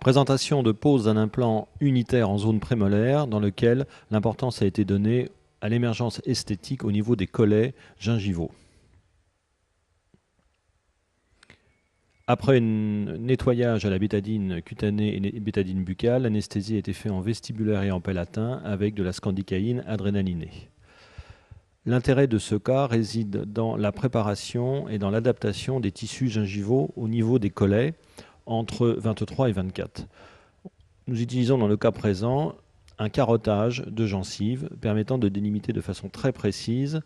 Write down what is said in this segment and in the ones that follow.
Présentation de pose d'un implant unitaire en zone prémolaire dans lequel l'importance a été donnée à l'émergence esthétique au niveau des collets gingivaux. Après un nettoyage à la bétadine cutanée et bétadine buccale, l'anesthésie a été faite en vestibulaire et en palatin avec de la scandicaïne adrénalinée. L'intérêt de ce cas réside dans la préparation et dans l'adaptation des tissus gingivaux au niveau des collets entre 23 et 24. Nous utilisons dans le cas présent un carottage de gencives permettant de délimiter de façon très précise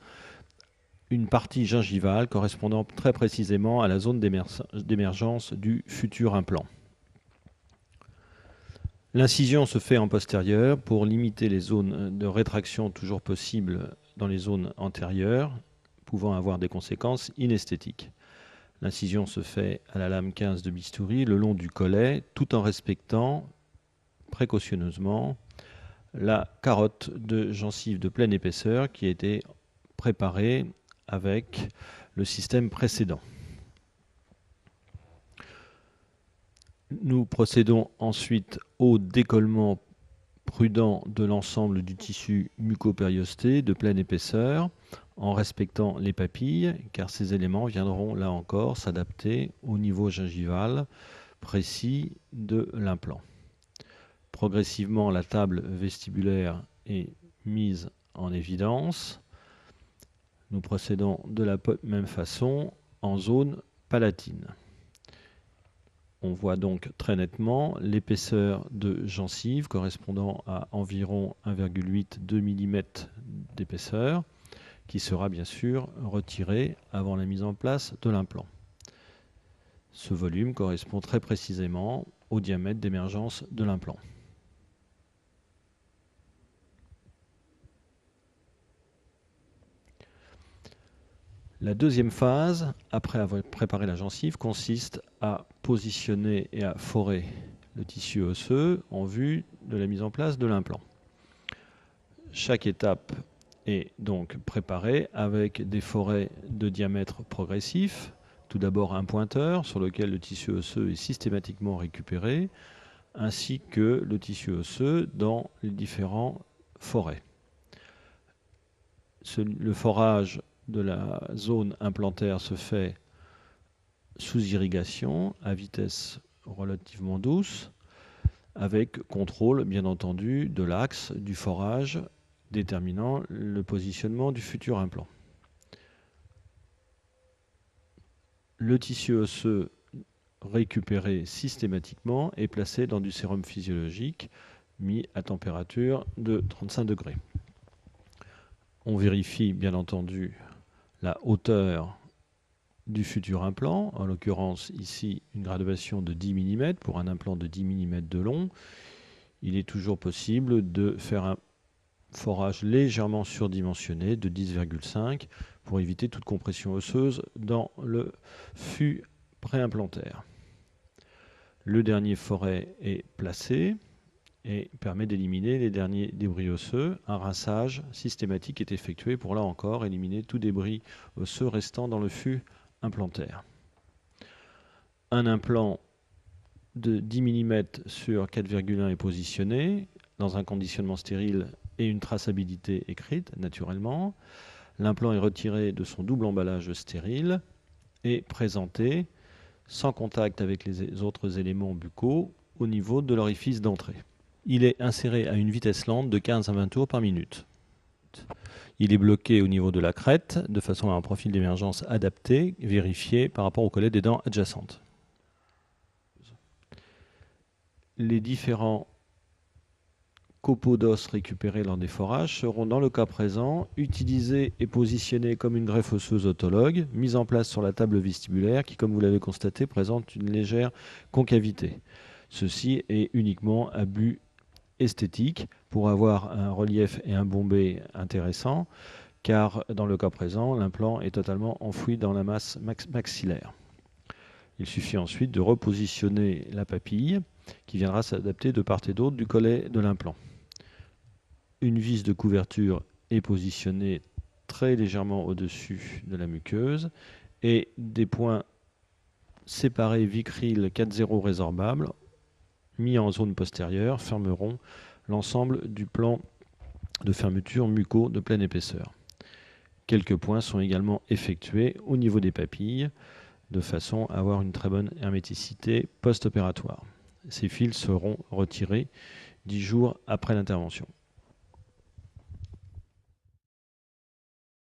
une partie gingivale correspondant très précisément à la zone d'émergence du futur implant. L'incision se fait en postérieur pour limiter les zones de rétraction toujours possibles dans les zones antérieures, pouvant avoir des conséquences inesthétiques. L'incision se fait à la lame 15 de bistouri le long du collet, tout en respectant précautionneusement la carotte de gencive de pleine épaisseur qui a été préparée avec le système précédent. Nous procédons ensuite au décollement prudent de l'ensemble du tissu mucopériosté de pleine épaisseur en respectant les papilles, car ces éléments viendront là encore s'adapter au niveau gingival précis de l'implant. Progressivement, la table vestibulaire est mise en évidence. Nous procédons de la même façon en zone palatine. On voit donc très nettement l'épaisseur de gencive correspondant à environ 1,8-2 mm d'épaisseur qui sera bien sûr retirée avant la mise en place de l'implant. Ce volume correspond très précisément au diamètre d'émergence de l'implant. La deuxième phase, après avoir préparé la gencive, consiste à positionner et à forer le tissu osseux en vue de la mise en place de l'implant. Chaque étape est donc préparée avec des forets de diamètre progressif. Tout d'abord un pointeur sur lequel le tissu osseux est systématiquement récupéré, ainsi que le tissu osseux dans les différents forets. Le forage de la zone implantaire se fait sous irrigation à vitesse relativement douce, avec contrôle bien entendu de l'axe du forage déterminant le positionnement du futur implant. Le tissu osseux récupéré systématiquement est placé dans du sérum physiologique mis à température de 35 degrés. On vérifie bien entendu la hauteur du futur implant, en l'occurrence ici une graduation de 10 mm pour un implant de 10 mm de long. Il est toujours possible de faire un forage légèrement surdimensionné de 10,5 pour éviter toute compression osseuse dans le fût préimplantaire. Le dernier foret est placé et permet d'éliminer les derniers débris osseux. Un rinçage systématique est effectué pour là encore éliminer tout débris osseux restant dans le fût implantaire. Un implant de 10 mm sur 4,1 est positionné dans un conditionnement stérile et une traçabilité écrite naturellement. L'implant est retiré de son double emballage stérile et présenté sans contact avec les autres éléments buccaux au niveau de l'orifice d'entrée. Il est inséré à une vitesse lente de 15 à 20 tours par minute. Il est bloqué au niveau de la crête de façon à un profil d'émergence adapté, vérifié par rapport au collet des dents adjacentes. Les différents copeaux d'os récupérés lors des forages seront dans le cas présent utilisés et positionnés comme une greffe osseuse autologue, mise en place sur la table vestibulaire qui, comme vous l'avez constaté, présente une légère concavité. Ceci est uniquement à but esthétique pour avoir un relief et un bombé intéressant, car dans le cas présent, l'implant est totalement enfoui dans la masse maxillaire. Il suffit ensuite de repositionner la papille qui viendra s'adapter de part et d'autre du collet de l'implant. Une vis de couverture est positionnée très légèrement au-dessus de la muqueuse et des points séparés Vicryl 4.0 résorbables mis en zone postérieure fermeront l'ensemble du plan de fermeture muco de pleine épaisseur. Quelques points sont également effectués au niveau des papilles, de façon à avoir une très bonne herméticité post-opératoire. Ces fils seront retirés 10 jours après l'intervention.